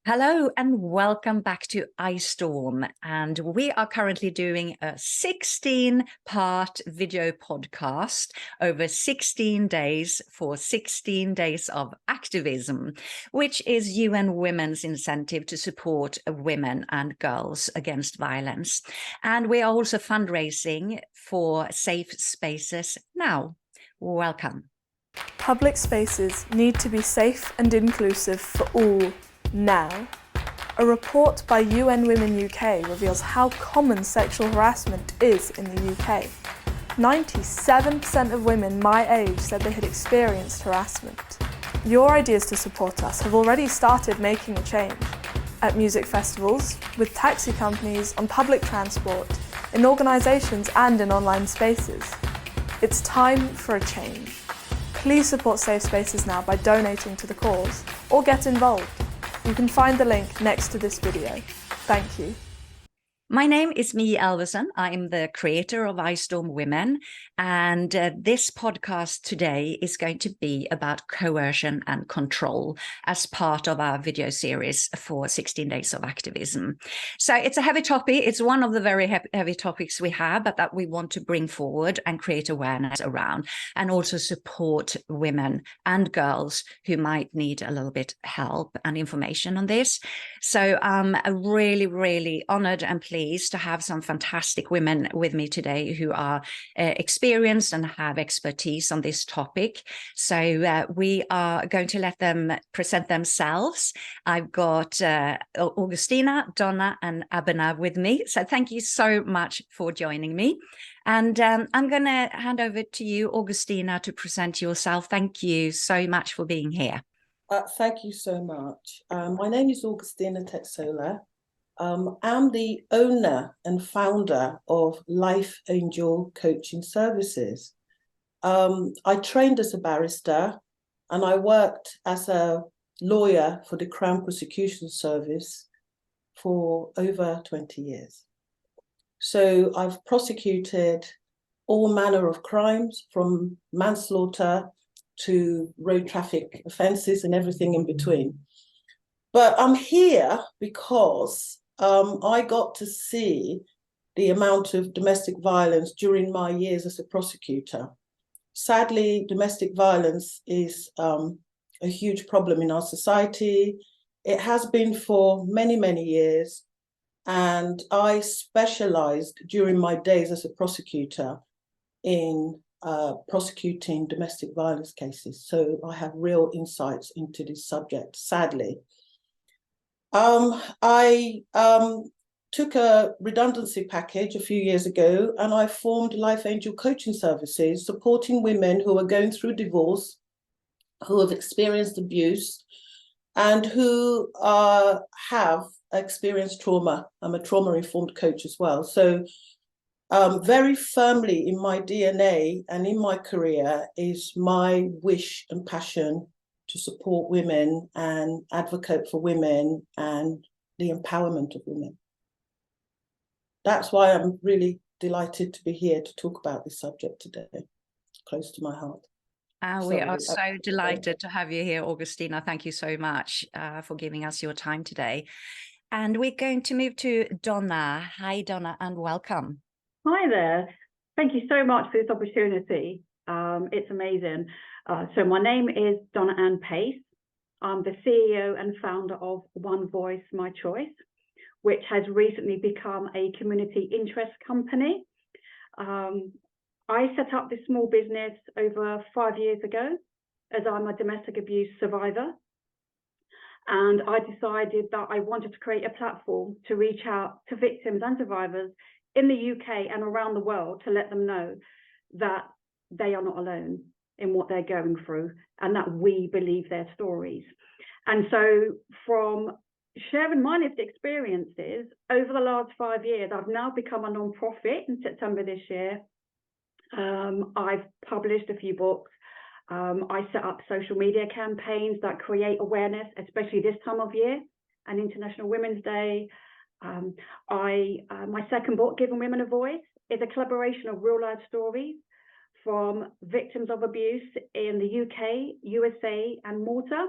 Hello and welcome back to iStorm, and we are currently doing a 16-part video podcast over 16 days for 16 days of activism, which is UN Women's incentive to support women and girls against violence. And we are also fundraising for Safe Spaces Now. Welcome. Public spaces need to be safe and inclusive for all. Now, a report by UN Women UK reveals how common sexual harassment is in the UK. 97% of women my age said they had experienced harassment. Your ideas to support us have already started making a change. At music festivals, with taxi companies, on public transport, in organisations and in online spaces. It's time for a change. Please support Safe Spaces Now by donating to the cause or get involved. You can find the link next to this video. Thank you. My name is Elfverson. I'm the creator of iStorm Women, and this podcast today is going to be about coercion and control as part of our video series for 16 Days of Activism. So it's a heavy topic. It's one of the very heavy topics we have, but that we want to bring forward and create awareness around, and also support women and girls who might need a little bit help and information on this. So I'm really, really honored and pleased to have some fantastic women with me today who are experienced and have expertise on this topic. So we are going to let them present themselves. I've got AUGUSTINA, DONNA and ABENA with me. So thank you so much for joining me. And I'm going to hand over to you, AUGUSTINA, to present yourself. Thank you so much for being here. Thank you so much. My name is AUGUSTINA TETSOLA. I'm the owner and founder of Life Angel Coaching Services. I trained as a barrister and I worked as a lawyer for the Crown Prosecution Service for over 20 years. So I've prosecuted all manner of crimes, from manslaughter to road traffic offences and everything in between. But I'm here because I got to see the amount of domestic violence during my years as a prosecutor. Sadly, domestic violence is a huge problem in our society. It has been for many, many years. And I specialized during my days as a prosecutor in prosecuting domestic violence cases. So I have real insights into this subject, sadly. I took a redundancy package a few years ago and I formed Life Angel Coaching Services, supporting women who are going through divorce, who have experienced abuse, and who have experienced trauma. I'm a trauma-informed coach as well. So very firmly in my DNA and in my career is my wish and passion to support women and advocate for women and the empowerment of women. That's why I'm really delighted to be here to talk about this subject today, close to my heart. We are so delighted to have you here, AUGUSTINA. Thank you so much for giving us your time today. And we're going to move to DONNA. Hi, DONNA, and welcome. Hi there. Thank you so much for this opportunity. It's amazing. So my name is Donna Ann Pace. I'm the CEO and founder of One Voice, My Choice, which has recently become a community interest company. I set up this small business over 5 years ago as I'm a domestic abuse survivor. And I decided that I wanted to create a platform to reach out to victims and survivors in the UK and around the world to let them know that they are not alone in what they're going through and that we believe their stories. And so from sharing my lived experiences over the last 5 years, I've now become a non-profit in September this year. I've published a few books. I set up social media campaigns that create awareness, especially this time of year and International Women's Day. My second book, Giving Women a Voice, is a collaboration of real life stories from victims of abuse in the UK, USA, and Malta.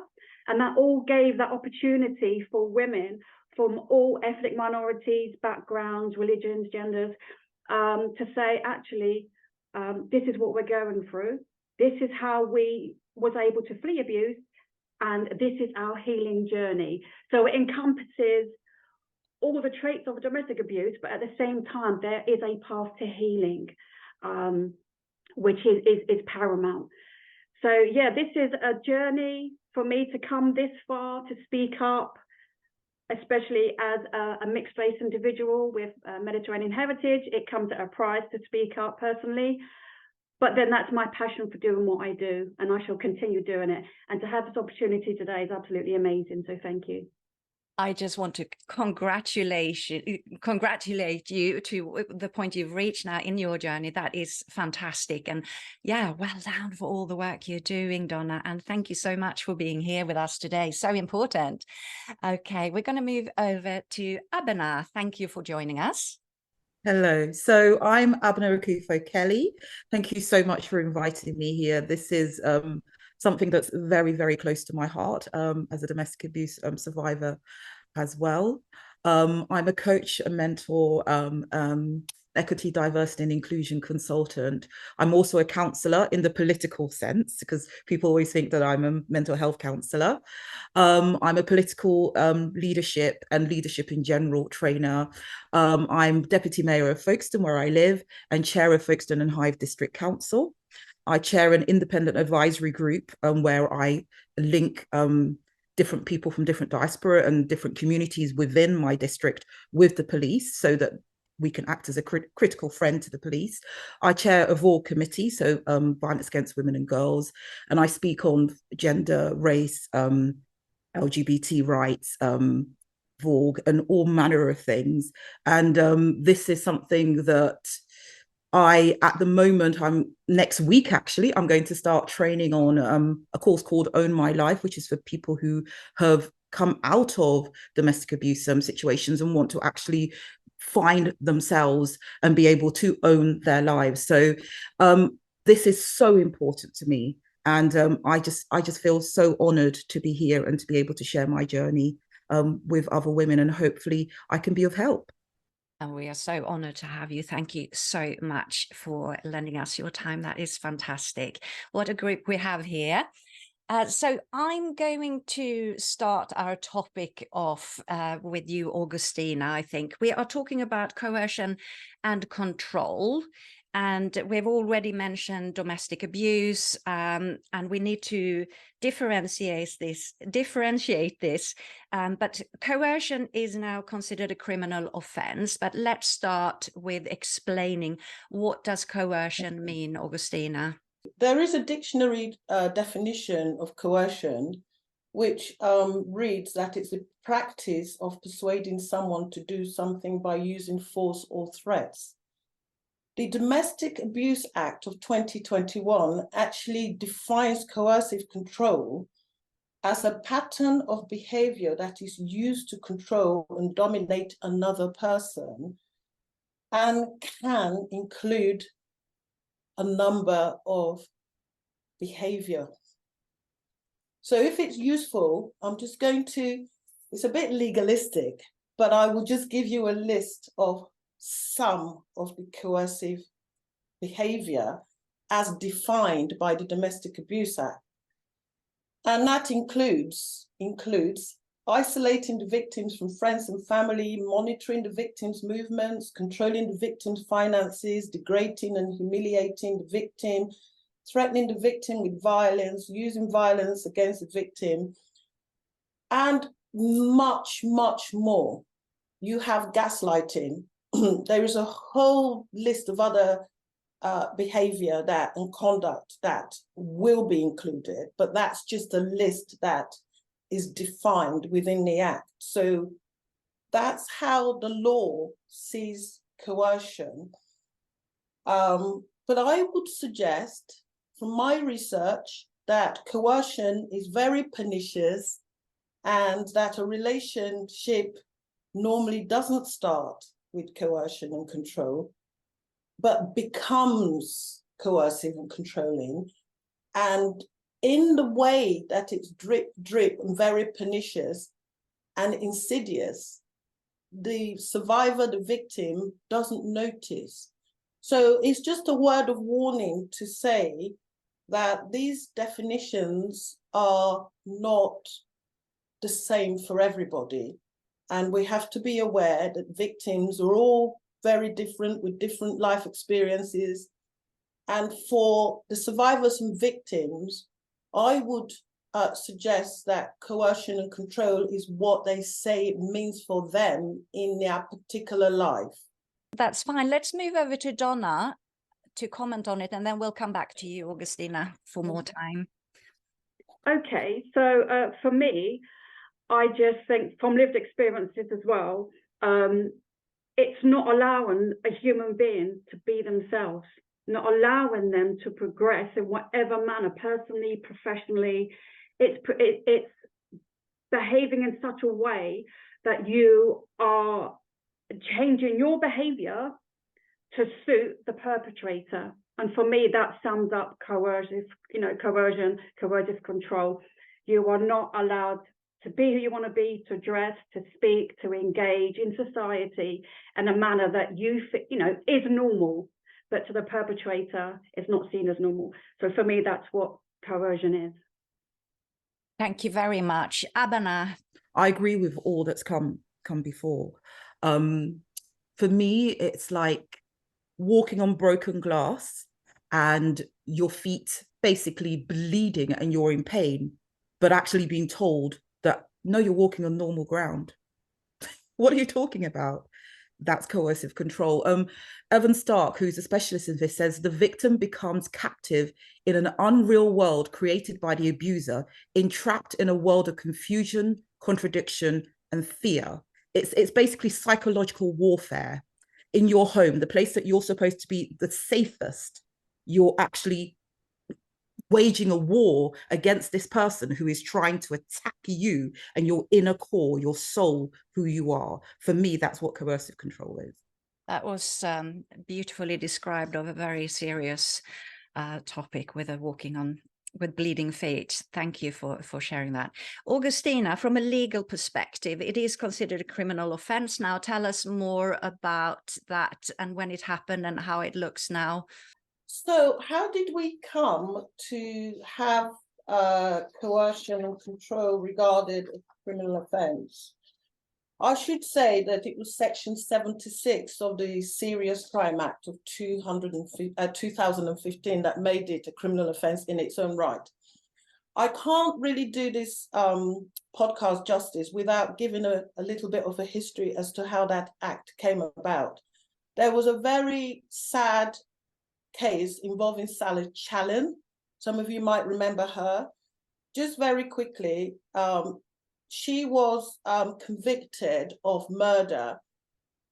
And that all gave that opportunity for women from all ethnic minorities, backgrounds, religions, genders, to say, actually, this is what we're going through. This is how we was able to flee abuse, and this is our healing journey. So it encompasses all the traits of domestic abuse, but at the same time, there is a path to healing, which is paramount. So yeah, this is a journey for me to come this far, to speak up, especially as a mixed-race individual with Mediterranean heritage. It comes at a price to speak up personally, but then that's my passion for doing what I do, and I shall continue doing it. And to have this opportunity today is absolutely amazing, so thank you. I just want to congratulate you to the point you've reached now in your journey. That is fantastic. And yeah, well done for all the work you're doing, Donna. And thank you so much for being here with us today. So important. Okay, we're going to move over to ABENA. Thank you for joining us. Hello, so I'm ABENA AKUFFO-KELLY. Thank you so much for inviting me here. This is something that's very, very close to my heart as a domestic abuse survivor as well. I'm a coach, a mentor, equity, diversity and inclusion consultant. I'm also a counsellor in the political sense, because people always think that I'm a mental health counsellor. I'm a political leadership and leadership in general trainer. I'm Deputy Mayor of Folkestone, where I live, and Chair of Folkestone and Hythe District Council. I chair an independent advisory group where I link different people from different diaspora and different communities within my district with the police, so that we can act as a critical friend to the police. I chair a VAUG committee, so violence against women and girls, and I speak on gender, race, LGBT rights, VAUG, and all manner of things. And this is something that at the moment, next week, actually, I'm going to start training on a course called Own My Life, which is for people who have come out of domestic abuse situations and want to actually find themselves and be able to own their lives. So this is so important to me. And I just feel so honored to be here and to be able to share my journey with other women, and hopefully I can be of help. And we are so honored to have you. Thank you so much for lending us your time. That is fantastic. What a group we have here. So I'm going to start our topic off with you, Augustina. I think we are talking about coercion and control. And we've already mentioned domestic abuse, and we need to differentiate this. But coercion is now considered a criminal offence. But let's start with explaining, what does coercion mean, Augustina? There is a dictionary definition of coercion, which reads that it's the practice of persuading someone to do something by using force or threats. The Domestic Abuse Act of 2021 actually defines coercive control as a pattern of behavior that is used to control and dominate another person, and can include a number of behavior. So if it's useful, I'm just going to, it's a bit legalistic, but I will just give you a list of some of the coercive behavior as defined by the Domestic Abuse Act. And that includes isolating the victims from friends and family, monitoring the victims' movements, controlling the victim's finances, degrading and humiliating the victim, threatening the victim with violence, using violence against the victim, and much, much more. You have gaslighting. There is a whole list of other behavior and conduct that will be included, but that's just a list that is defined within the Act. So that's how the law sees coercion. But I would suggest, from my research, that coercion is very pernicious, and that a relationship normally doesn't start with coercion and control, but becomes coercive and controlling, and in the way that it's drip, drip, and very pernicious and insidious, the survivor, the victim, doesn't notice. So it's just a word of warning to say that these definitions are not the same for everybody. And we have to be aware that victims are all very different with different life experiences. And for the survivors and victims, I would suggest that coercion and control is what they say it means for them in their particular life. That's fine. Let's move over to Donna to comment on it, and then we'll come back to you, Augustina, for more time. Okay, so for me, I just think from lived experiences as well, it's not allowing a human being to be themselves, not allowing them to progress in whatever manner, personally, professionally. It's behaving in such a way that you are changing your behavior to suit the perpetrator. And for me, that sums up coercive, coercion, coercive control. You are not allowed to be who you want to be, to dress, to speak, to engage in society in a manner that is normal, but to the perpetrator, it's not seen as normal. So for me, that's what coercion is. Thank you very much. ABENA. I agree with all that's come before. For me, it's like walking on broken glass and your feet basically bleeding and you're in pain, but actually being told that, no, you're walking on normal ground. What are you talking about? That's coercive control. Evan Stark, who's a specialist in this, says the victim becomes captive in an unreal world created by the abuser, entrapped in a world of confusion, contradiction, and fear. It's basically psychological warfare. In your home, the place that you're supposed to be the safest, you're actually waging a war against this person who is trying to attack you and your inner core, your soul, who you are. For me, that's what coercive control is. That was beautifully described of a very serious topic with with bleeding feet. Thank you for sharing that. Augustina, from a legal perspective, it is considered a criminal offence now. Tell us more about that and when it happened and how it looks now. So how did we come to have coercion and control regarded a criminal offence? I should say that it was Section 76 of the Serious Crime Act of 2015 that made it a criminal offence in its own right. I can't really do this podcast justice without giving a little bit of a history as to how that act came about. There was a very sad case involving Sally Challen. Some of you might remember her. Just very quickly, she was convicted of murder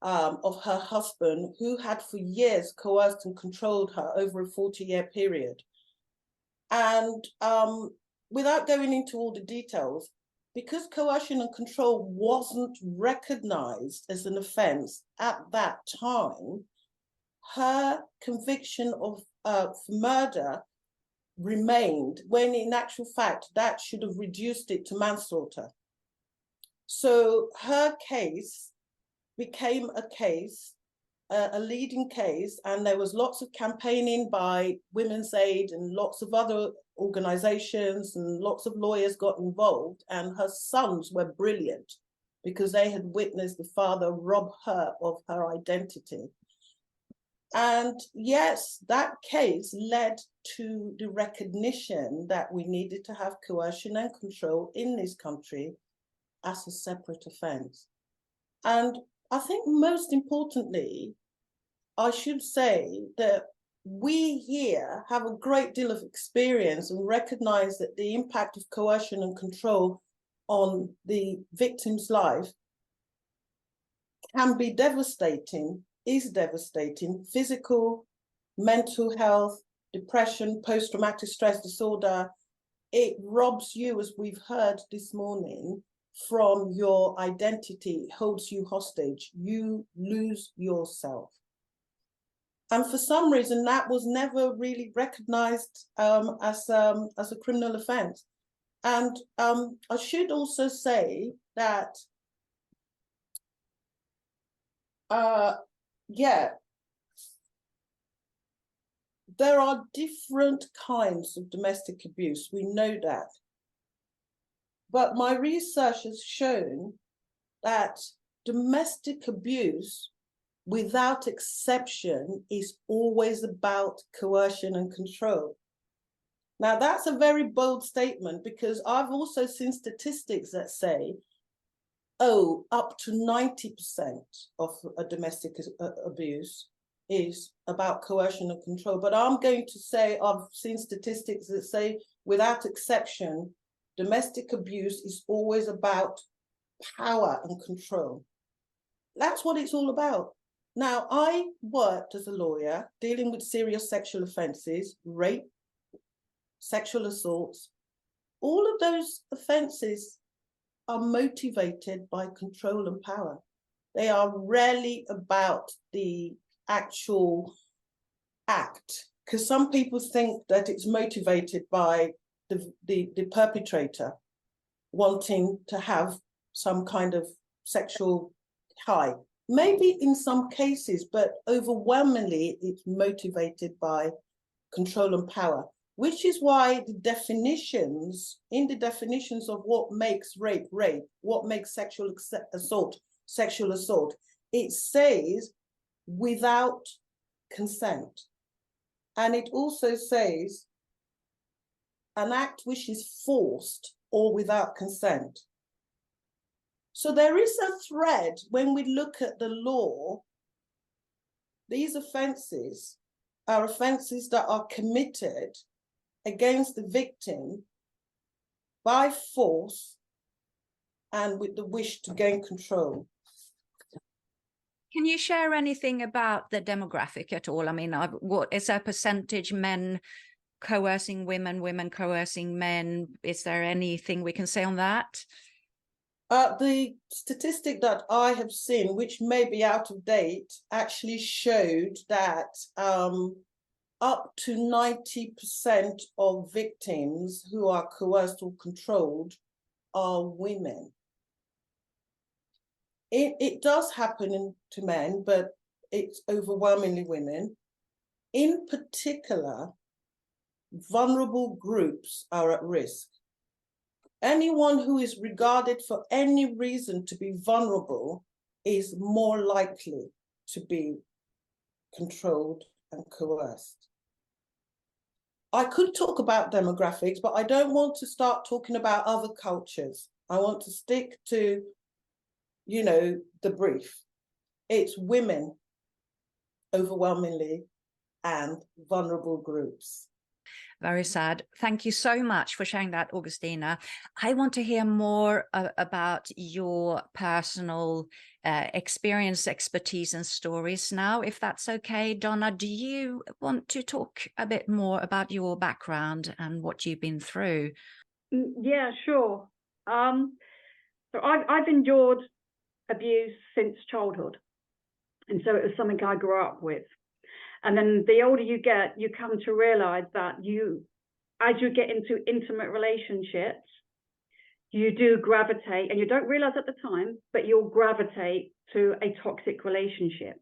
of her husband, who had for years coerced and controlled her over a 40-year period. And without going into all the details, because coercion and control wasn't recognized as an offence at that time, her conviction of for murder remained, when in actual fact that should have reduced it to manslaughter. So her case became a case, a leading case, and there was lots of campaigning by Women's Aid and lots of other organizations, and lots of lawyers got involved, and her sons were brilliant because they had witnessed the father rob her of her identity. And yes, that case led to the recognition that we needed to have coercion and control in this country as a separate offence. And I think most importantly, I should say that we here have a great deal of experience and recognise that the impact of coercion and control on the victim's life can be devastating, is devastating: physical, mental health, depression, post-traumatic stress disorder. It robs you, as we've heard this morning, from your identity, holds you hostage. You lose yourself. And for some reason, that was never really recognised as a criminal offence. And I should also say that, yeah, there are different kinds of domestic abuse. We know that. But my research has shown that domestic abuse, without exception, is always about coercion and control. Now, that's a very bold statement, because I've also seen statistics that say, oh, up to 90% of a domestic abuse is about coercion and control. But I'm going to say I've seen statistics that say, without exception, domestic abuse is always about power and control. That's what it's all about. Now, I worked as a lawyer dealing with serious sexual offences, rape, sexual assaults. All of those offences are motivated by control and power. They are rarely about the actual act, because some people think that it's motivated by the perpetrator wanting to have some kind of sexual high. Maybe in some cases, but overwhelmingly it's motivated by control and power, which is why the definitions, in the definitions of what makes rape, rape, what makes sexual assault, sexual assault, it says without consent. And it also says an act which is forced or without consent. So there is a thread when we look at the law. These offences are offences that are committed against the victim by force and with the wish to gain control. Can you share anything about the demographic at all? I mean, what is a percentage men coercing women, women coercing men? Is there anything we can say on that? The statistic that I have seen, which may be out of date, actually showed that up to 90% of victims who are coerced or controlled are women. It does happen to men, but it's overwhelmingly women. In particular, vulnerable groups are at risk. Anyone who is regarded for any reason to be vulnerable is more likely to be controlled and coerced. I could talk about demographics, but I don't want to start talking about other cultures. I want to stick to, you know, the brief. It's women overwhelmingly and vulnerable groups. Very sad. Thank you so much for sharing that, Augustina. I want to hear more about your personal experience, expertise and stories now, if that's okay. Donna, do you want to talk a bit more about your background and what you've been through? Yeah, sure. So I've endured abuse since childhood. And so it was something I grew up with. And then the older you get, you come to realize that as you get into intimate relationships, you do gravitate, and you don't realize at the time, but you'll gravitate to a toxic relationship.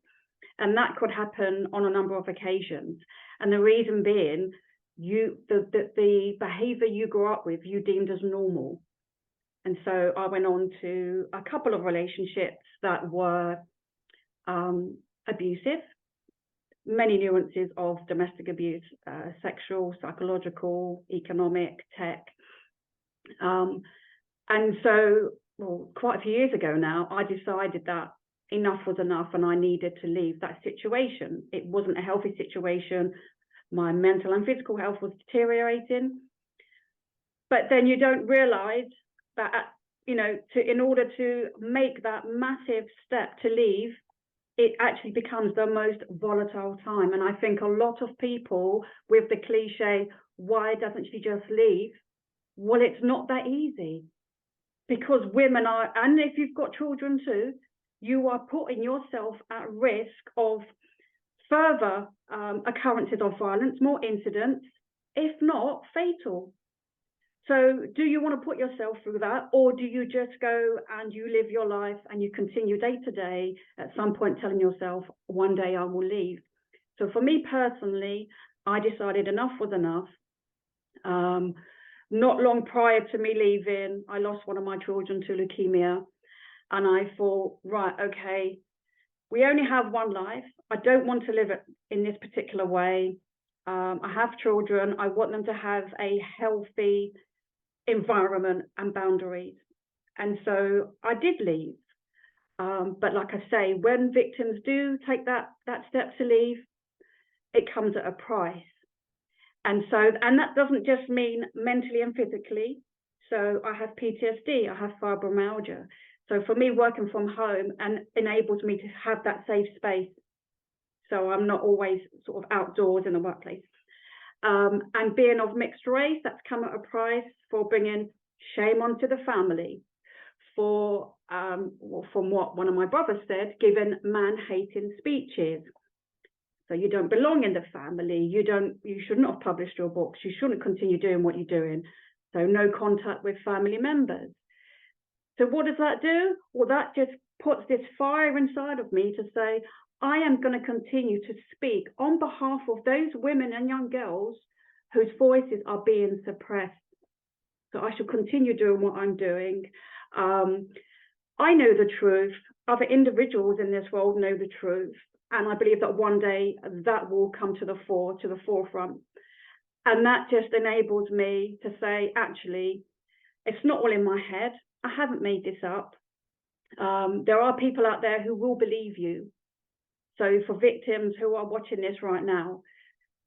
And that could happen on a number of occasions. And the reason being, the behavior you grew up with, you deemed as normal. And so I went on to a couple of relationships that were abusive. Many nuances of domestic abuse, sexual, psychological, economic, tech. And so, well, quite a few years ago now, I decided that enough was enough and I needed to leave that situation. It wasn't a healthy situation. My mental and physical health was deteriorating. But then you don't realize that, you know, in order to make that massive step to leave, it actually becomes the most volatile time. And I think a lot of people with the cliche, why doesn't she just leave? Well, it's not that easy, because women are, and if you've got children too, you are putting yourself at risk of further occurrences of violence, more incidents, if not fatal. So do you want to put yourself through that, or do you just go and you live your life and you continue day to day, at some point telling yourself, one day I will leave? So for me personally, I decided enough was enough. Not long prior to me leaving, I lost one of my children to leukemia. And I thought, right, okay, we only have one life. I don't want to live it in this particular way. I have children. I want them to have a healthy environment and boundaries. And so I did leave. But like I say, when victims do take that step to leave, it comes at a price. And that doesn't just mean mentally and physically. So I have PTSD, I have fibromyalgia. So for me, working from home enables me to have that safe space. So I'm not always sort of outdoors in the workplace. And being of mixed race, that's come at a price for bringing shame onto the family, for, from what one of my brothers said, giving man-hating speeches. So you don't belong in the family. You shouldn't have published your books. You shouldn't continue doing what you're doing. So no contact with family members. So what does that do? Well, that just puts this fire inside of me to say, I am going to continue to speak on behalf of those women and young girls whose voices are being suppressed. So I shall continue doing what I'm doing. I know the truth. Other individuals in this world know the truth. And I believe that one day that will come to the forefront. And that just enables me to say, actually, it's not all in my head. I haven't made this up. There are people out there who will believe you. So for victims who are watching this right now,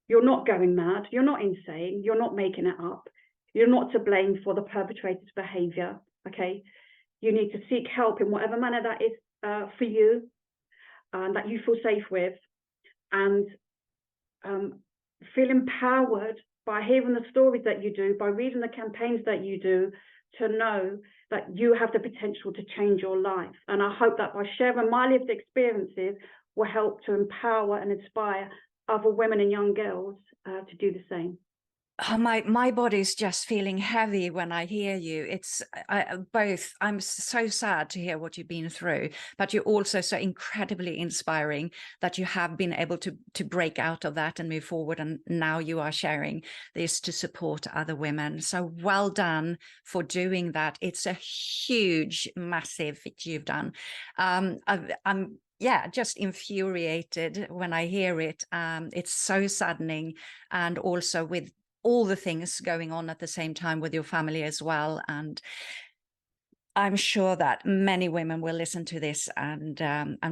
you're not going mad. You're not insane. You're not making it up. You're not to blame for the perpetrator's behavior. Okay. You need to seek help in whatever manner that is for you, that you feel safe with, and feel empowered by hearing the stories that you do, by reading the campaigns that you do, to know that you have the potential to change your life. And I hope that by sharing my lived experiences will help to empower and inspire other women and young girls to do the same. Oh, my body's just feeling heavy when I hear you. It's both. I'm so sad to hear what you've been through, but you're also so incredibly inspiring that you have been able to break out of that and move forward. And now you are sharing this to support other women. So well done for doing that. It's a huge, massive that you've done. I'm just infuriated when I hear it. It's so saddening, and also with all the things going on at the same time with your family as well. And I'm sure that many women will listen to this and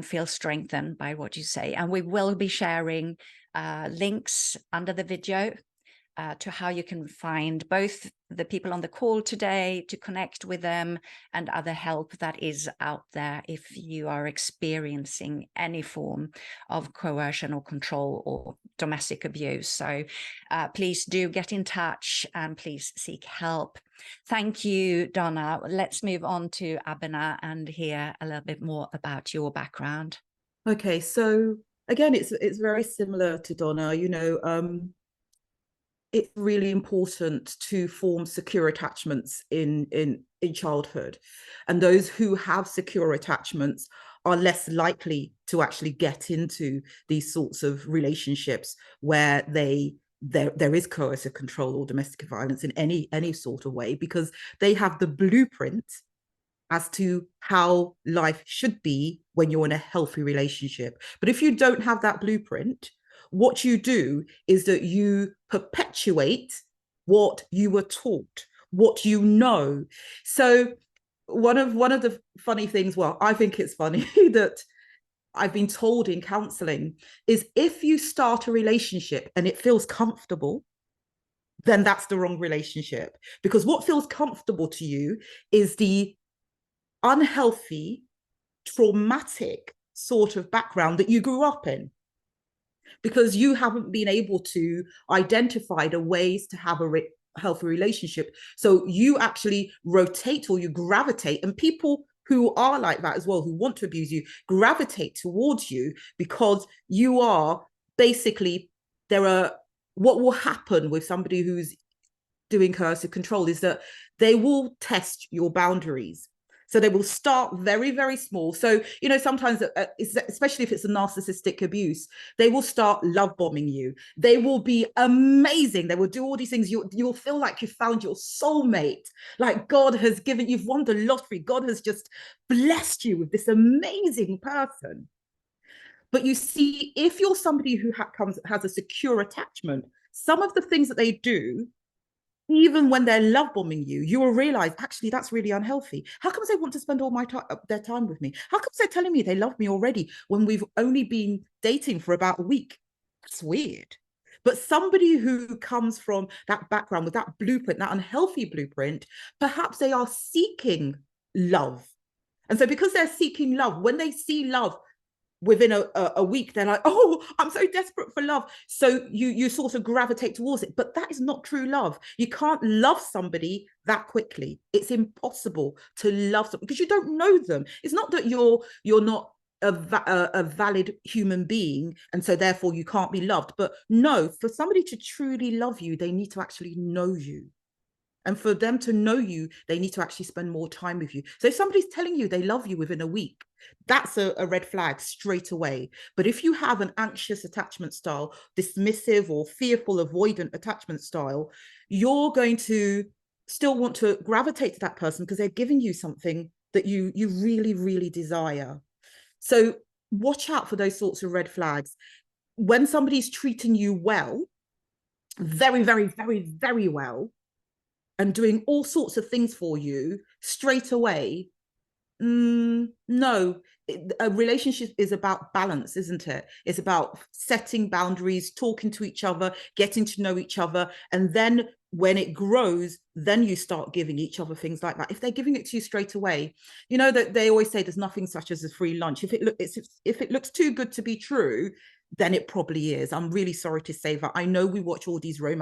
feel strengthened by what you say. And we will be sharing links under the video to how you can find both the people on the call today, to connect with them, and other help that is out there if you are experiencing any form of coercion or control or domestic abuse. So please do get in touch and please seek help. Thank you, Donna. Let's move on to ABENA and hear a little bit more about your background. Okay, so again, it's very similar to Donna. You know, it's really important to form secure attachments in childhood, and those who have secure attachments are less likely to actually get into these sorts of relationships where there is coercive control or domestic violence in any sort of way, because they have the blueprint as to how life should be when you're in a healthy relationship. But if you don't have that blueprint, what you do is that you perpetuate what you were taught, what you know. So one of the funny things, well, I think it's funny that I've been told in counseling, is if you start a relationship and it feels comfortable, then that's the wrong relationship. Because what feels comfortable to you is the unhealthy, traumatic sort of background that you grew up in, because you haven't been able to identify the ways to have a healthy relationship. So you actually rotate, or you gravitate, and people who are like that as well, who want to abuse you, gravitate towards you because you are basically what will happen with somebody who's doing coercive control is that they will test your boundaries. So they will start very, very small. So, you know, sometimes, especially if it's a narcissistic abuse, they will start love bombing you. They will be amazing. They will do all these things. You'll feel like you found your soulmate. Like God has given, you've won the lottery. God has just blessed you with this amazing person. But you see, if you're somebody who has a secure attachment, some of the things that they do, even when they're love bombing you, you will realize, actually, that's really unhealthy. How come they want to spend all their time with me? How come they're telling me they love me already when we've only been dating for about a week? That's weird. But somebody who comes from that background with that blueprint, that unhealthy blueprint, perhaps they are seeking love. And so because they're seeking love, when they see love, within a week, they're like, oh, I'm so desperate for love. So you sort of gravitate towards it. But that is not true love. You can't love somebody that quickly. It's impossible to love someone because you don't know them. It's not that you're not a valid human being and so therefore you can't be loved. But no, for somebody to truly love you, they need to actually know you. And for them to know you, they need to actually spend more time with you. So if somebody's telling you they love you within a week, that's a red flag straight away. But if you have an anxious attachment style, dismissive or fearful, avoidant attachment style, you're going to still want to gravitate to that person because they're giving you something that you really, really desire. So watch out for those sorts of red flags. When somebody's treating you well, very, very, very, very well, and doing all sorts of things for you straight away, no. A relationship is about balance, isn't it? It's about setting boundaries, talking to each other, getting to know each other. And then when it grows, then you start giving each other things like that. If they're giving it to you straight away, you know that they always say there's nothing such as a free lunch. If it looks too good to be true, then it probably is. I'm really sorry to say that. I know we watch all these read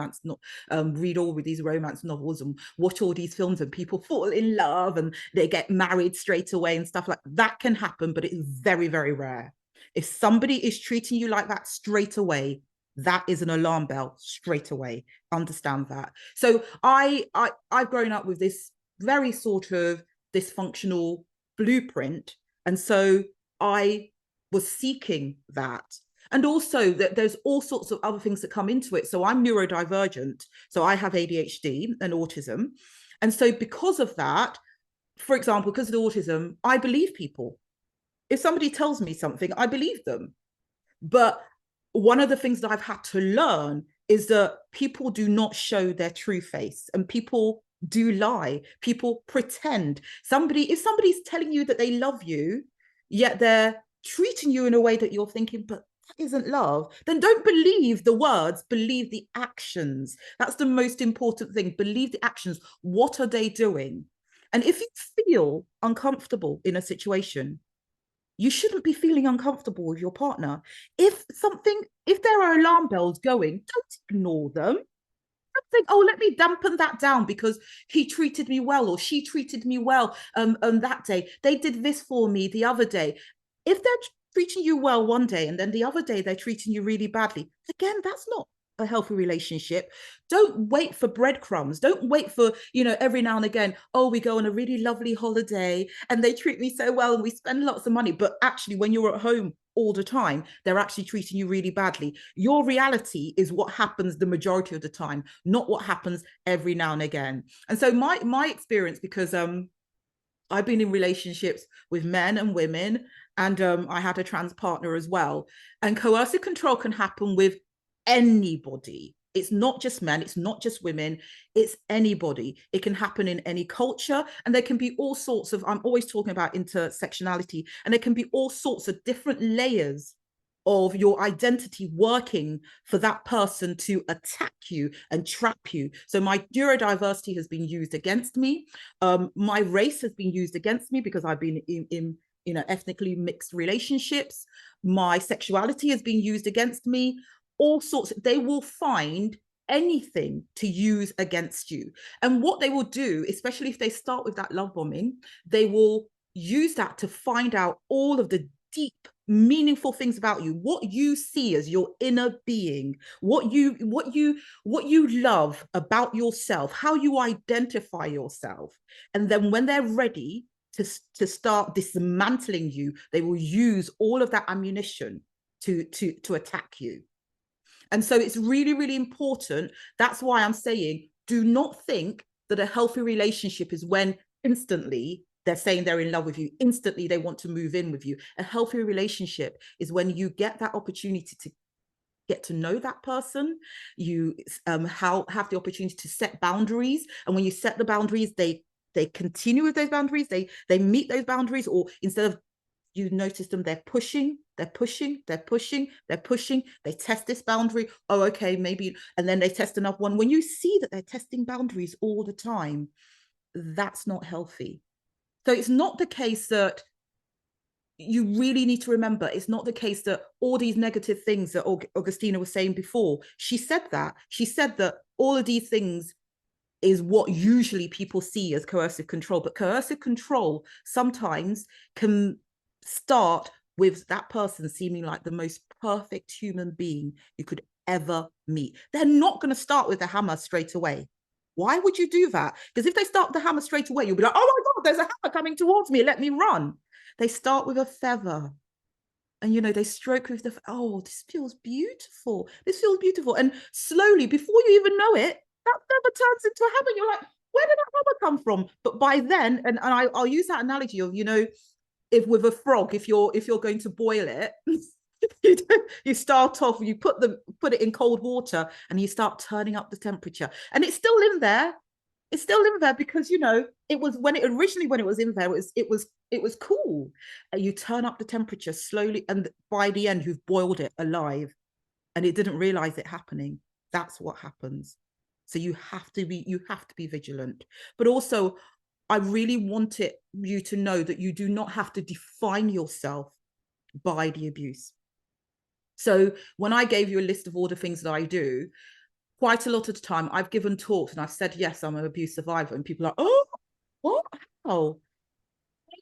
all these romance novels and watch all these films and people fall in love and they get married straight away and stuff like that. That can happen, but it is very, very rare. If somebody is treating you like that straight away, that is an alarm bell straight away. Understand that. So I've grown up with this very sort of dysfunctional blueprint. And so I was seeking that. And also that there's all sorts of other things that come into it. So I'm neurodivergent. So I have ADHD and autism. And so because of that, for example, because of the autism, I believe people. If somebody tells me something, I believe them. But one of the things that I've had to learn is that people do not show their true face and people do lie. People pretend. If somebody's telling you that they love you, yet they're treating you in a way that you're thinking, but that isn't love, then don't believe the words, believe the actions. That's the most important thing. Believe the actions. What are they doing? And if you feel uncomfortable in a situation, you shouldn't be feeling uncomfortable with your partner. If there are alarm bells going, don't ignore them. Don't think, oh, let me dampen that down because he treated me well or she treated me well that day. They did this for me the other day. If they're treating you well one day and then the other day they're treating you really badly, again, that's not a healthy relationship. Don't wait for breadcrumbs. Don't wait for, every now and again, oh, we go on a really lovely holiday and they treat me so well and we spend lots of money. But actually, when you're at home all the time, they're actually treating you really badly. Your reality is what happens the majority of the time, not what happens every now and again. And so my experience, because I've been in relationships with men and women, and I had a trans partner as well. And coercive control can happen with anybody. It's not just men, it's not just women, it's anybody. It can happen in any culture, and there can be all sorts of, I'm always talking about intersectionality, and there can be all sorts of different layers of your identity working for that person to attack you and trap you. So my neurodiversity has been used against me. My race has been used against me because I've been in ethnically mixed relationships. My sexuality has been used against me. All sorts. They will find anything to use against you. And what they will do, especially if they start with that love bombing, they will use that to find out all of the deep meaningful things about you, what you see as your inner being, what you love about yourself, how you identify yourself. And then when they're ready to start dismantling you, they will use all of that ammunition to attack you. And so it's really, really important. That's why I'm saying, do not think that a healthy relationship is when instantly they're saying they're in love with you, instantly they want to move in with you. A healthy relationship is when you get that opportunity to get to know that person, you have the opportunity to set boundaries. And when you set the boundaries, they continue with those boundaries, they meet those boundaries, or instead of, you notice them, they're pushing, they test this boundary. Oh, okay, maybe, and then they test another one. When you see that they're testing boundaries all the time, that's not healthy. So it's not the case that, you really need to remember, it's not the case that all these negative things that Augustina was saying before, she said that all of these things is what usually people see as coercive control. But coercive control sometimes can start with that person seeming like the most perfect human being you could ever meet. They're not going to start with the hammer straight away. Why would you do that? Because if they start with the hammer straight away, you'll be like, oh my God, there's a hammer coming towards me, let me run. They start with a feather. And, you know, they stroke with the, oh, this feels beautiful. This feels beautiful. And slowly, before you even know it, that feather turns into a hammer. You're like, where did that hammer come from? But by then, and I'll use that analogy of, you know, if with a frog, if you're going to boil it, you start off, you put it in cold water and you start turning up the temperature. And it's still in there. It's still in there because, you know, it was when it was in there, it was cool. And you turn up the temperature slowly, and by the end you've boiled it alive and it didn't realize it happening. That's what happens. So you have to be vigilant. But also, I really wanted you to know that you do not have to define yourself by the abuse. So when I gave you a list of all the things that I do, quite a lot of the time I've given talks and I've said, yes, I'm an abuse survivor. And people are, oh, what? How?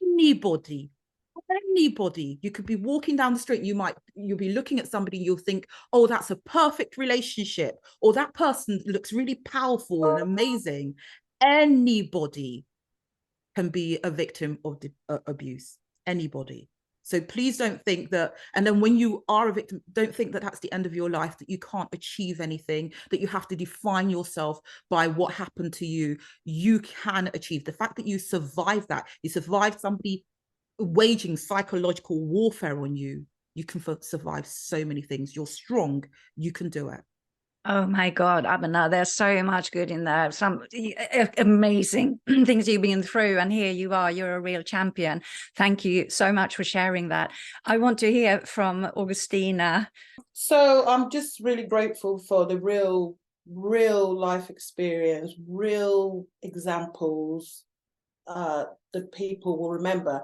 Anybody. You could be walking down the street, you'll be looking at somebody, you'll think, oh, that's a perfect relationship, or that person looks really powerful and amazing. Anybody can be a victim of abuse. Anybody. So please don't think that, and then when you are a victim, don't think that that's the end of your life, that you can't achieve anything, that you have to define yourself by what happened to you. You can achieve. The fact that you survived that, you survived somebody waging psychological warfare on you, you can survive so many things. You're strong, you can do it. Oh my God, ABENA, there's so much good in there. Some amazing things you've been through. And here you are, you're a real champion. Thank you so much for sharing that. I want to hear from Augustina. So I'm just really grateful for the real life experience, real examples that people will remember.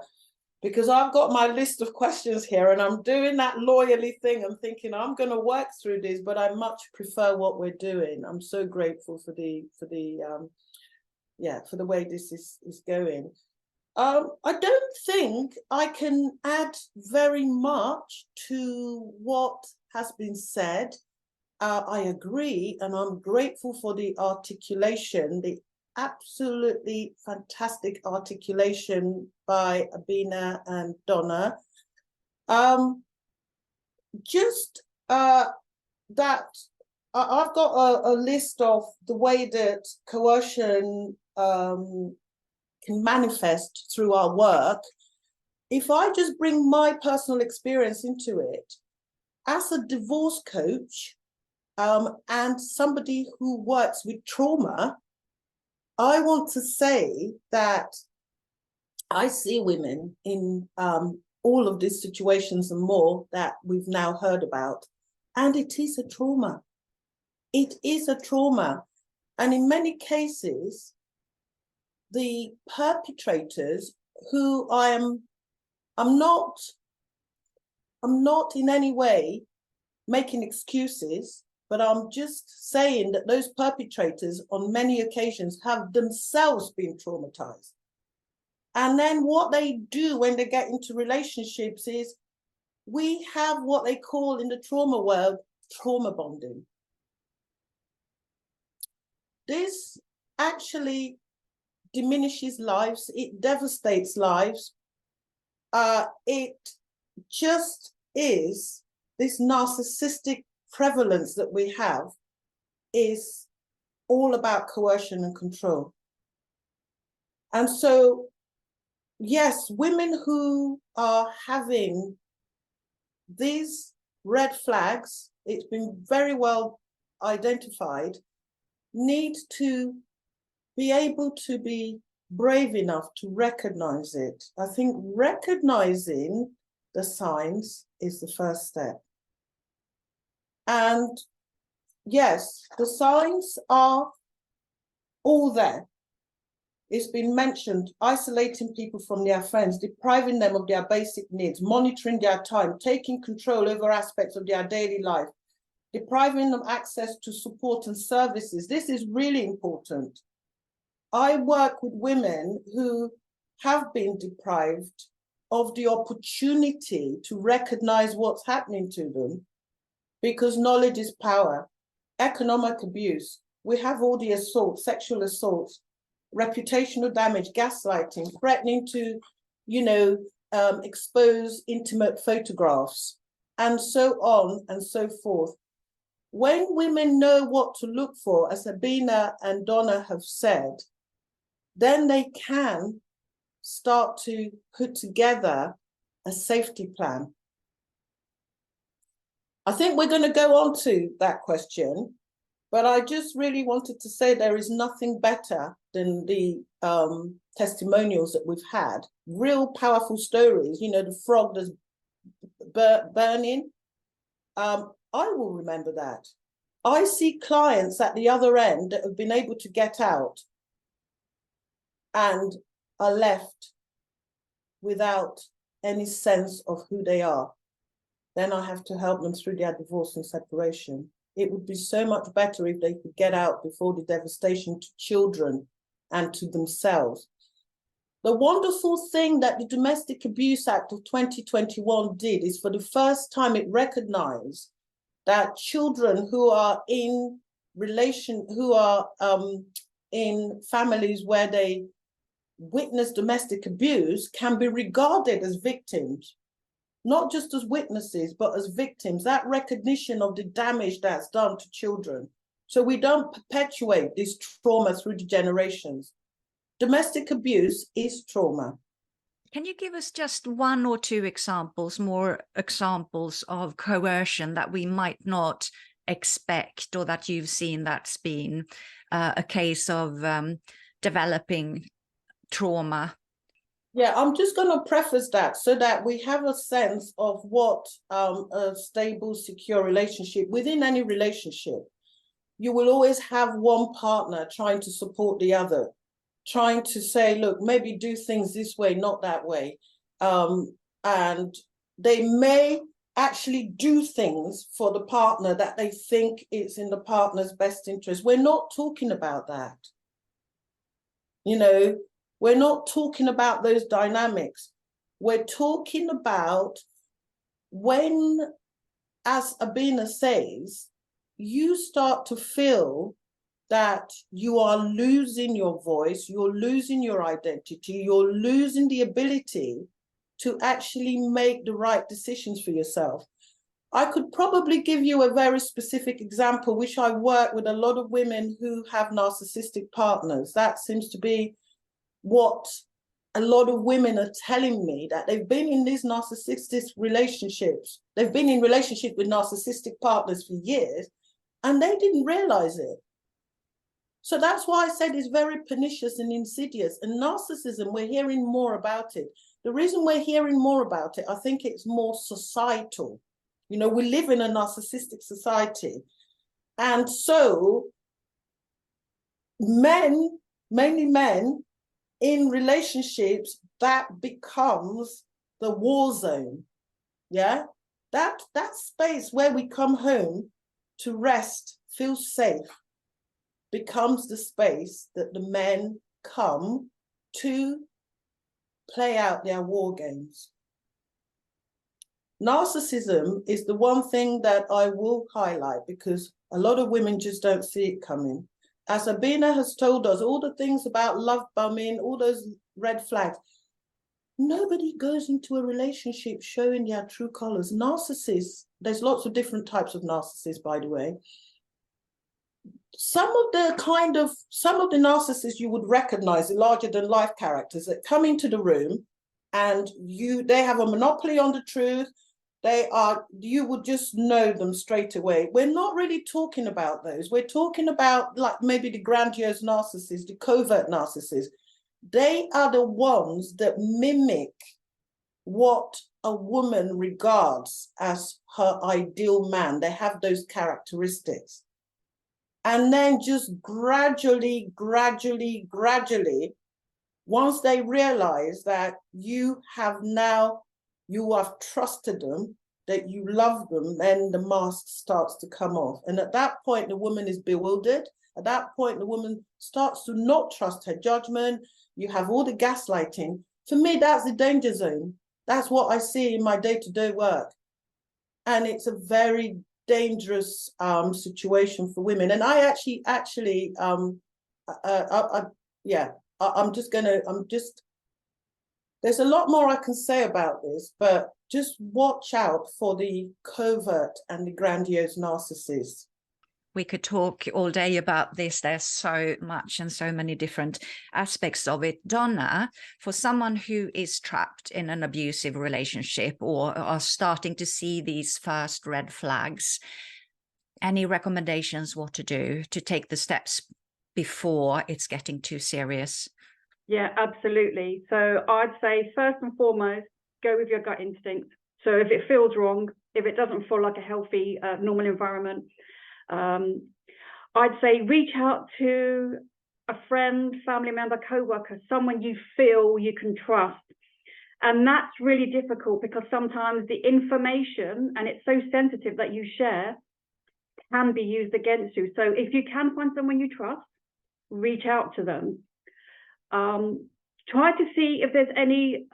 Because I've got my list of questions here and I'm doing that lawyerly thing. I'm thinking I'm going to work through this, but I much prefer what we're doing. I'm so grateful for the way this is going. I don't think I can add very much to what has been said. I agree, and I'm grateful for the articulation, the absolutely fantastic articulation by ABENA and DONNA. That I've got a list of the way that coercion can manifest through our work. If I just bring my personal experience into it, as a divorce coach and somebody who works with trauma, I want to say that I see women in all of these situations and more that we've now heard about, and it is a trauma. It is a trauma. And in many cases, the perpetrators, who I'm not in any way making excuses, but I'm just saying that those perpetrators on many occasions have themselves been traumatized. And then what they do when they get into relationships is we have what they call in the trauma world, trauma bonding. This actually diminishes lives, it devastates lives. It just is, this narcissistic prevalence that we have is all about coercion and control. And so, yes, women who are having these red flags, it's been very well identified, need to be able to be brave enough to recognize it. I think recognizing the signs is the first step. And yes, the signs are all there. It's been mentioned, isolating people from their friends, depriving them of their basic needs, monitoring their time, taking control over aspects of their daily life, depriving them access to support and services. This is really important. I work with women who have been deprived of the opportunity to recognize what's happening to them, because knowledge is power. Economic abuse, we have all the assaults, sexual assaults, reputational damage, gaslighting, threatening to, expose intimate photographs, and so on and so forth. When women know what to look for, as ABENA and DONNA have said, then they can start to put together a safety plan. I think we're going to go on to that question, but I just really wanted to say there is nothing better than the testimonials that we've had, real powerful stories, the frog that's burning. I will remember that. I see clients at the other end that have been able to get out and are left without any sense of who they are. Then I have to help them through their divorce and separation. It would be so much better if they could get out before the devastation to children and to themselves. The wonderful thing that the Domestic Abuse Act of 2021 did is, for the first time, it recognized that children who are in in families where they witness domestic abuse can be regarded as victims, not just as witnesses, but as victims. That recognition of the damage that's done to children. So we don't perpetuate this trauma through the generations. Domestic abuse is trauma. Can you give us just one or two examples, more examples of coercion that we might not expect, or that you've seen that's been a case of developing trauma? Yeah, I'm just going to preface that so that we have a sense of what a stable, secure relationship, within any relationship, you will always have one partner trying to support the other, trying to say, look, maybe do things this way, not that way. And they may actually do things for the partner that they think is in the partner's best interest. We're not talking about that. We're not talking about those dynamics. We're talking about when, as ABENA says, you start to feel that you are losing your voice, you're losing your identity, you're losing the ability to actually make the right decisions for yourself. I could probably give you a very specific example, which I work with a lot of women who have narcissistic partners. That seems to be what a lot of women are telling me, that they've been in these narcissistic relationships. They've been in relationships with narcissistic partners for years, and they didn't realize it. So that's why I said it's very pernicious and insidious. And narcissism, we're hearing more about it. The reason we're hearing more about it, I think it's more societal. We live in a narcissistic society. And so men, mainly men, in relationships, that becomes the war zone. Yeah, that space where we come home to rest, feel safe, becomes the space that the men come to play out their war games. narcissism is the one thing that I will highlight, because a lot of women just don't see it coming. As ABENA has told us, all the things about love bombing, all those red flags, nobody goes into a relationship showing their true colors. Narcissists, there's lots of different types of narcissists, by the way. Some of the narcissists you would recognize, the larger than life characters that come into the room and they have a monopoly on the truth. You would just know them straight away. We're not really talking about those. We're talking about like maybe the grandiose narcissists, the covert narcissists. They are the ones that mimic what a woman regards as her ideal man. They have those characteristics. And then just gradually, once they realize that you have trusted them, that you love them, then the mask starts to come off. And at that point, the woman is bewildered. At that point, the woman starts to not trust her judgment. You have all the gaslighting. For me, that's the danger zone. That's what I see in my day-to-day work. And it's a very dangerous situation for women. And there's a lot more I can say about this, but just watch out for the covert and the grandiose narcissists. We could talk all day about this. There's so much and so many different aspects of it. Donna, for someone who is trapped in an abusive relationship or are starting to see these first red flags, any recommendations what to do to take the steps before it's getting too serious? Yeah, absolutely. So I'd say first and foremost, go with your gut instinct. So if it feels wrong, if it doesn't feel like a healthy, normal environment, I'd say reach out to a friend, family member, co-worker, someone you feel you can trust. And that's really difficult because sometimes the information, and it's so sensitive that you share, can be used against you. So if you can find someone you trust, reach out to them. Try to see if there's any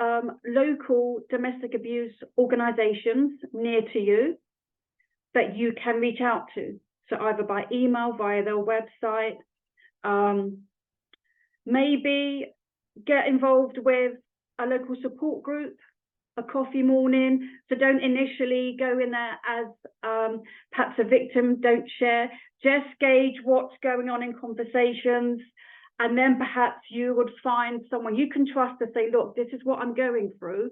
local domestic abuse organizations near to you that you can reach out to. So either by email, via their website, maybe get involved with a local support group, a coffee morning. So don't initially go in there as perhaps a victim, don't share, just gauge what's going on in conversations. And then perhaps you would find someone you can trust to say, look, this is what I'm going through.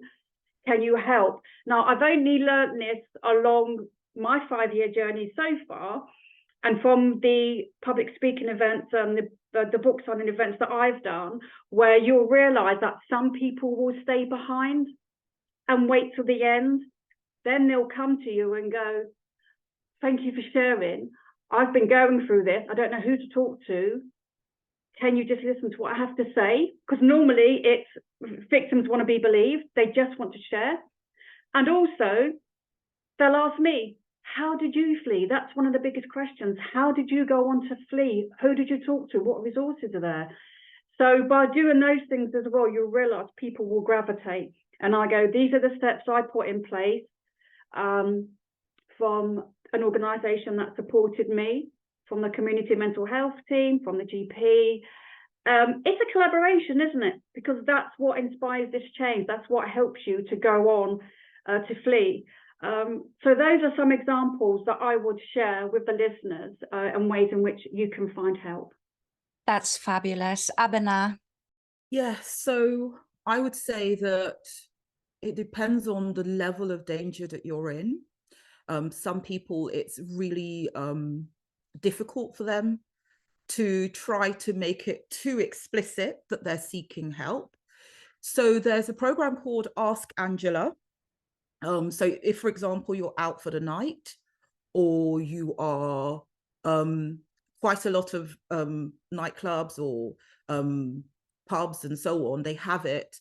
Can you help? Now, I've only learned this along my 5-year journey so far, and from the public speaking events and the book signing events that I've done, where you'll realize that some people will stay behind and wait till the end. Then they'll come to you and go, thank you for sharing. I've been going through this. I don't know who to talk to. Can you just listen to what I have to say? Because normally it's victims want to be believed. They just want to share. And also, they'll ask me, how did you flee? That's one of the biggest questions. How did you go on to flee? Who did you talk to? What resources are there? So by doing those things as well, you'll realize people will gravitate. And I go, these are the steps I put in place from an organisation that supported me, from the community mental health team, from the GP. It's a collaboration, isn't it? Because that's what inspires this change. That's what helps you to go on to flee. So those are some examples that I would share with the listeners and ways in which you can find help. That's fabulous. ABENA? Yeah, so I would say that it depends on the level of danger that you're in. Some people, it's really difficult for them to try to make it too explicit that they're seeking help. So there's a program called Ask Angela. So if, for example, you're out for the night, or you are quite a lot of nightclubs or pubs and so on, they have it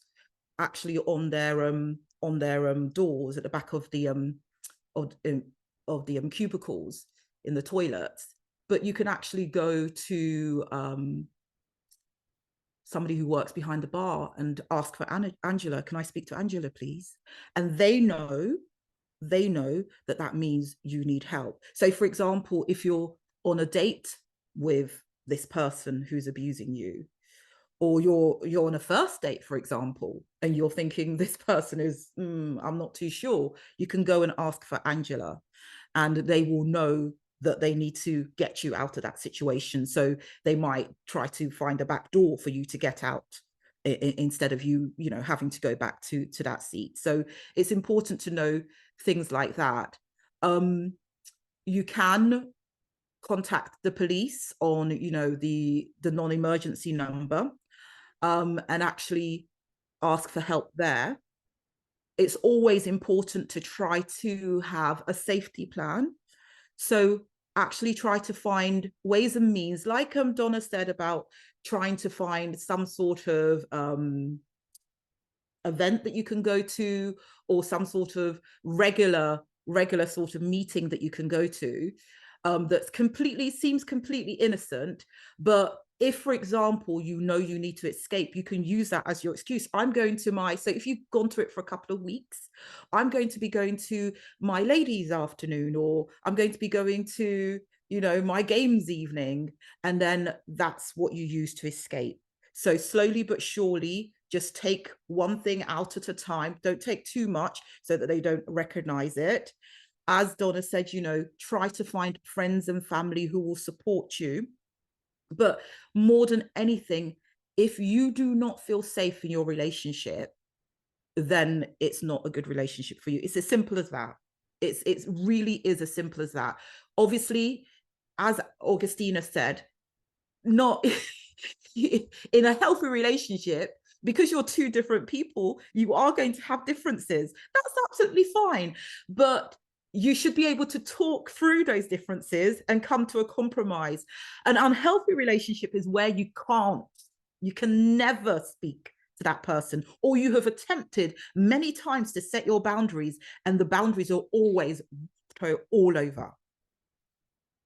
actually on their doors at the back of the cubicles in the toilets. But you can actually go to somebody who works behind the bar and ask for Angela. Can I speak to Angela, please? And they know they know that that means you need help. So for example, if you're on a date with this person who's abusing you, or you're on a first date, for example, and you're thinking this person is, I'm not too sure, you can go and ask for Angela, and they will know that they need to get you out of that situation. So they might try to find a back door for you to get out instead of you having to go back to that seat. So it's important to know things like that. You can contact the police on the non-emergency number, and actually ask for help there. It's always important to try to have a safety plan. So actually try to find ways and means, like Donna said about trying to find some sort of event that you can go to, or some sort of regular sort of meeting that you can go to, that's seems completely innocent. But if, for example, you need to escape, you can use that as your excuse. I'm going to so if you've gone to it for a couple of weeks, I'm going to be going to my ladies' afternoon, or I'm going to be going to, my games evening. And then that's what you use to escape. So slowly but surely, just take one thing out at a time. Don't take too much so that they don't recognize it. As Donna said, try to find friends and family who will support you. But more than anything, if you do not feel safe in your relationship, then it's not a good relationship for you. It's as simple as that. It really is as simple as that. Obviously, as Augustina said, not in a healthy relationship, because you're two different people, you are going to have differences. That's absolutely fine. But you should be able to talk through those differences and come to a compromise. An unhealthy relationship is where you can never speak to that person, or you have attempted many times to set your boundaries and the boundaries are always all over.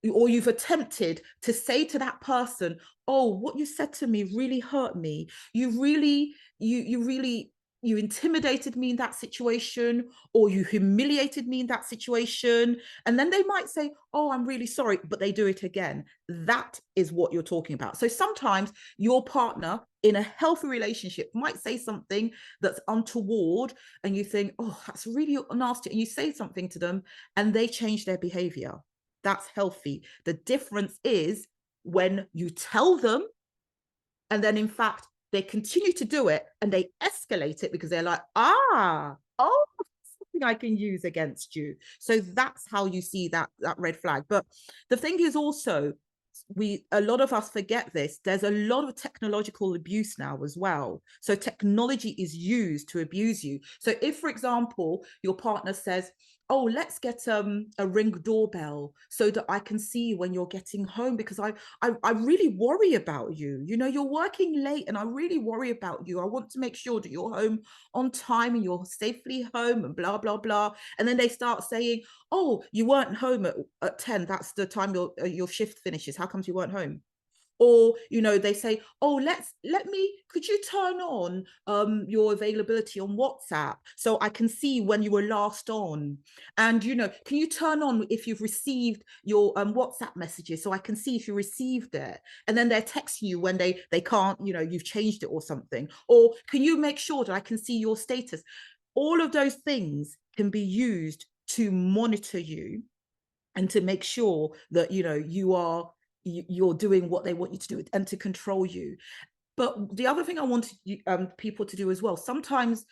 Or you've attempted to say to that person, oh, what you said to me really hurt me. You intimidated me in that situation, or you humiliated me in that situation. And then they might say, oh, I'm really sorry, but they do it again. That is what you're talking about. So sometimes your partner in a healthy relationship might say something that's untoward, and you think, oh, that's really nasty. And you say something to them and they change their behavior. That's healthy. The difference is when you tell them, and then in fact, they continue to do it and they escalate it because they're like, oh, something I can use against you. So that's how you see that red flag. But the thing is also, a lot of us forget this. There's a lot of technological abuse now as well. So technology is used to abuse you. So if, for example, your partner says, oh, let's get a Ring doorbell so that I can see when you're getting home, because I really worry about you. You're working late and I really worry about you. I want to make sure that you're home on time and you're safely home and blah, blah, blah. And then they start saying, oh, you weren't home at 10. That's the time your shift finishes. How comes you weren't home? Or, they say, oh, could you turn on your availability on WhatsApp so I can see when you were last on? And, can you turn on if you've received your WhatsApp messages so I can see if you received it? And then they're texting you when they can't, you've changed it or something. Or can you make sure that I can see your status? All of those things can be used to monitor you and to make sure that, you're doing what they want you to do and to control you. But the other thing I want people to do as well, sometimes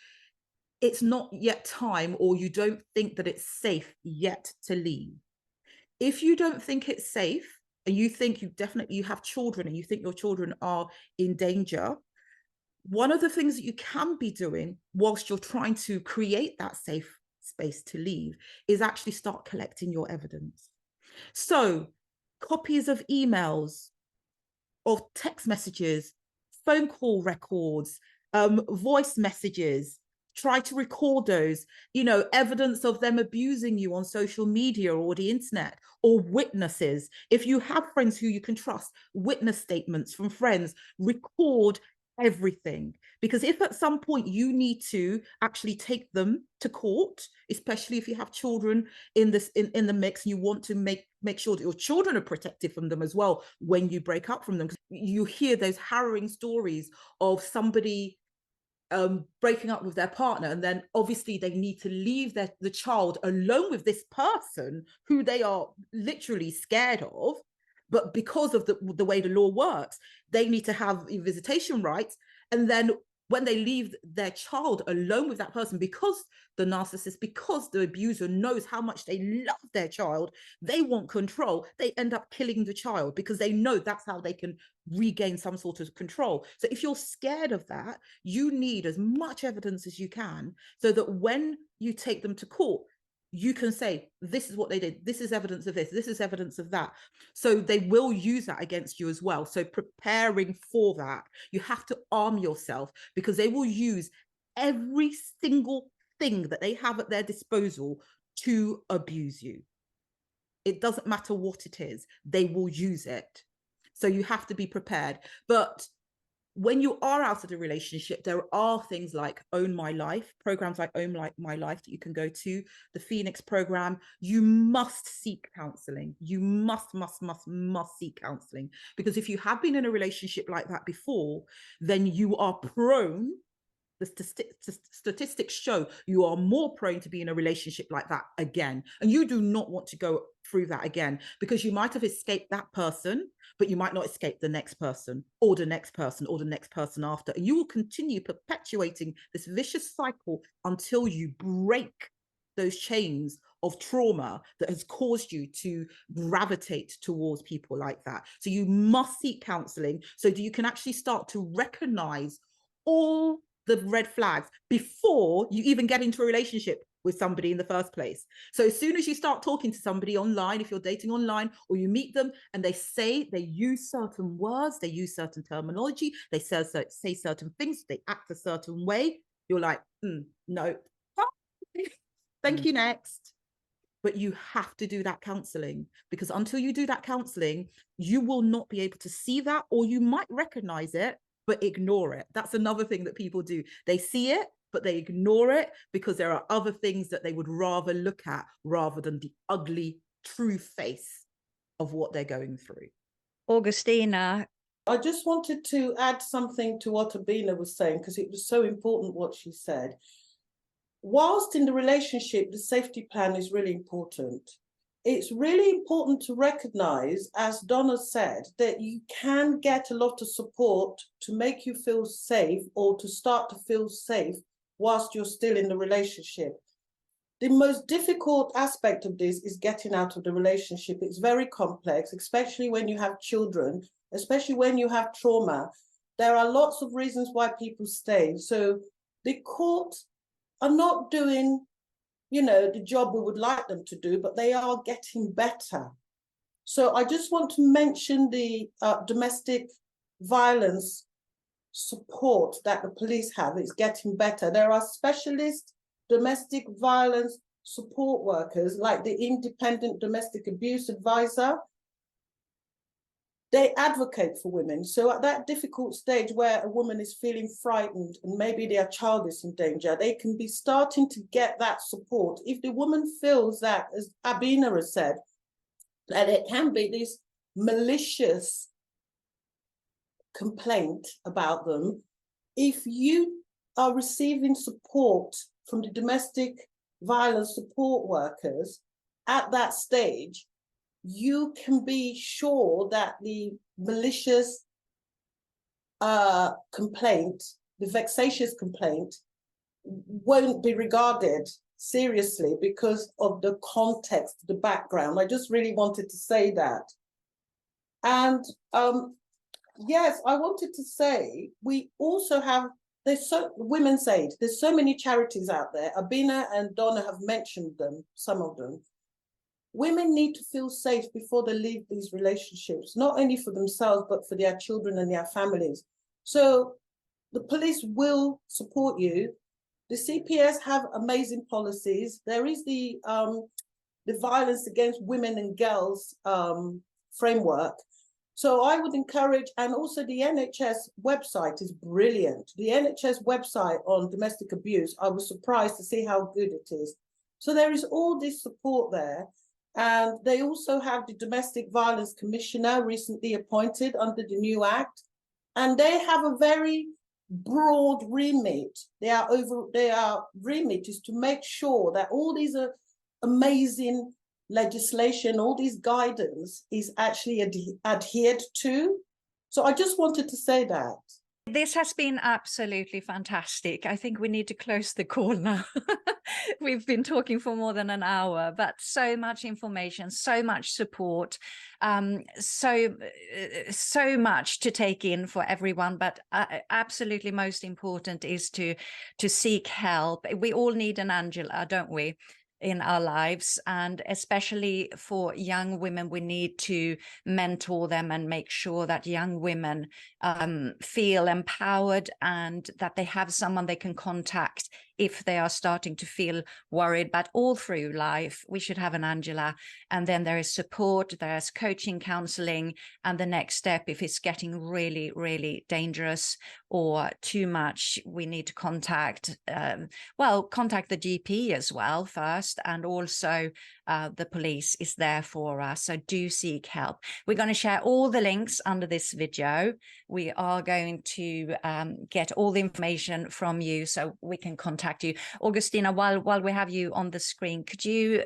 it's not yet time, or you don't think that it's safe yet to leave. If you don't think it's safe, and you think you have children and you think your children are in danger, one of the things that you can be doing whilst you're trying to create that safe space to leave is actually start collecting your evidence. So copies of emails, of text messages, phone call records, voice messages, try to record those, evidence of them abusing you on social media or the internet, or witnesses. If you have friends who you can trust, witness statements from friends, record everything. Because if at some point you need to actually take them to court, especially if you have children in this in the mix, you want to make sure that your children are protected from them as well when you break up from them. You hear those harrowing stories of somebody breaking up with their partner, and then obviously they need to leave the child alone with this person who they are literally scared of. But because of the way the law works, they need to have visitation rights. And then when they leave their child alone with that person, because the narcissist, because the abuser knows how much they love their child, they want control, they end up killing the child because they know that's how they can regain some sort of control. So if you're scared of that, you need as much evidence as you can so that when you take them to court, you can say, this is what they did, this is evidence of this is evidence of that. So they will use that against you as well. So preparing for that, you have to arm yourself, because they will use every single thing that they have at their disposal to abuse you. It doesn't matter what it is, they will use it. So you have to be prepared. But when you are out of the relationship, there are things like Own My Life, programs like Own My Life that you can go to, the Phoenix program. You must seek counseling. You must seek counseling, because if you have been in a relationship like that before, then you are prone, the statistics show you are more prone to be in a relationship like that again. And you do not want to go through that again, because you might have escaped that person, but you might not escape the next person or the next person or the next person after. And you will continue perpetuating this vicious cycle until you break those chains of trauma that has caused you to gravitate towards people like that. So you must seek counseling so that you can actually start to recognize all the red flags before you even get into a relationship with somebody in the first place. So as soon as you start talking to somebody online, if you're dating online, or you meet them and they use certain words, they use certain terminology, they say certain things, they act a certain way, you're like, no, thank you, next. But you have to do that counseling, because until you do that counseling, you will not be able to see that, or you might recognize it but ignore it. That's another thing that people do. They see it, but they ignore it because there are other things that they would rather look at rather than the ugly, true face of what they're going through. Augustina. I just wanted to add something to what ABENA was saying, because it was so important what she said. Whilst in the relationship, the safety plan is really important. It's really important to recognize, as Donna said, that you can get a lot of support to make you feel safe, or to start to feel safe whilst you're still in the relationship. The most difficult aspect of this is getting out of the relationship. It's very complex, especially when you have children, especially when you have trauma. There are lots of reasons why people stay. So the court are not doing, the job we would like them to do, but they are getting better. So I just want to mention the domestic violence support that the police have. It's getting better. There are specialist domestic violence support workers, like the independent domestic abuse advisor. They advocate for women. So at that difficult stage where a woman is feeling frightened and maybe their child is in danger, they can be starting to get that support. If the woman feels that, as ABENA has said, that it can be this malicious complaint about them, if you are receiving support from the domestic violence support workers at that stage, you can be sure that the malicious complaint, the vexatious complaint, won't be regarded seriously because of the context, the background. I just really wanted to say that. And yes, I wanted to say, we also have, Women's Aid, there's so many charities out there. ABENA and Donna have mentioned them, some of them. Women need to feel safe before they leave these relationships, not only for themselves, but for their children and their families. So the police will support you. The CPS have amazing policies. There is the Violence Against Women and Girls framework. So I would encourage, and also the NHS website is brilliant. The NHS website on domestic abuse, I was surprised to see how good it is. So there is all this support there. And they also have the Domestic Violence Commissioner recently appointed under the new act. And they have a very broad remit. Their remit is to make sure that all these amazing legislation, all these guidance is actually adhered to. So I just wanted to say that. This has been absolutely fantastic. I think we need to close the call now. We've been talking for more than an hour, but so much information, so much support, so much to take in for everyone. But absolutely most important is to seek help. We all need an Angela, don't we, in our lives, and especially for young women, we need to mentor them and make sure that young women feel empowered and that they have someone they can contact if they are starting to feel worried. But all through life, we should have an Angela. And then there is support, there's coaching, counseling, and the next step, if it's getting really, really dangerous or too much, we need to contact, contact the GP as well first, and also the police is there for us. So do seek help. We're going to share all the links under this video. We are going to get all the information from you so we can contact you. Augustina, while we have you on the screen, could you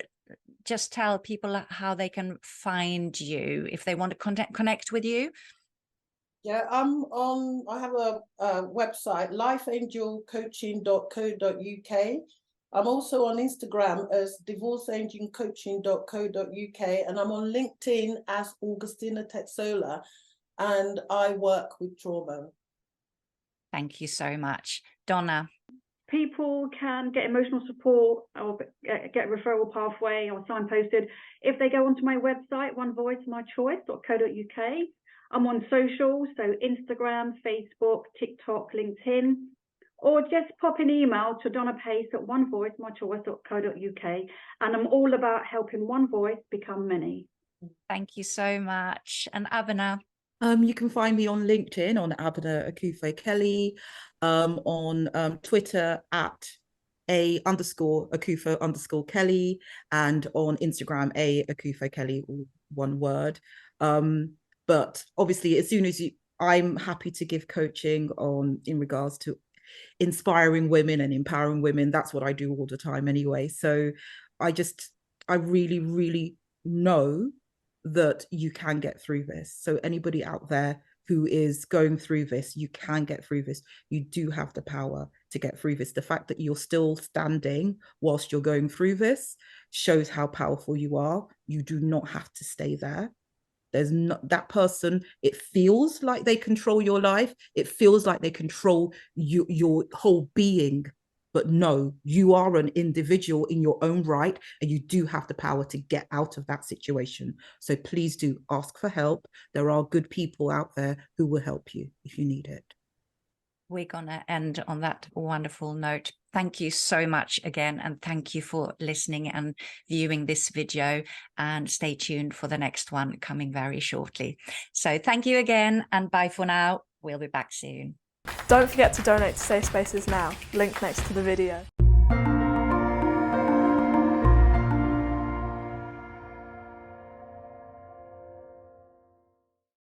just tell people how they can find you if they want to connect with you? Yeah, I have a website, lifeangelcoaching.co.uk. I'm also on Instagram as divorceangelcoaching.co.uk, and I'm on LinkedIn as Augustina TETSOLA, and I work with trauma. Thank you so much. Donna. People can get emotional support or get a referral pathway or signposted if they go onto my website, onevoicemychoice.co.uk. I'm on social, so Instagram, Facebook, TikTok, LinkedIn, or just pop an email to Donna Pace at onevoicemychoice.co.uk, and I'm all about helping one voice become many. Thank you so much. And ABENA. You can find me on LinkedIn on ABENA AKUFFO-KELLY, on Twitter at _AKUFFO_Kelly, and on Instagram AKUFFO-KELLY, one word. But obviously, as soon as I'm happy to give coaching in regards to inspiring women and empowering women. That's what I do all the time anyway. So I really, really know that you can get through this. So anybody out there who is going through this, you can get through this. You do have the power to get through this. The fact that you're still standing whilst you're going through this shows how powerful you are. You do not have to stay there. There's not that person. It feels like they control your life. It feels like they control your whole being. But no, you are an individual in your own right, and you do have the power to get out of that situation. So please do ask for help. There are good people out there who will help you if you need it. We're going to end on that wonderful note. Thank you so much again, and thank you for listening and viewing this video, and stay tuned for the next one coming very shortly. So thank you again, and bye for now. We'll be back soon. Don't forget to donate to Safe Spaces now, link next to the video.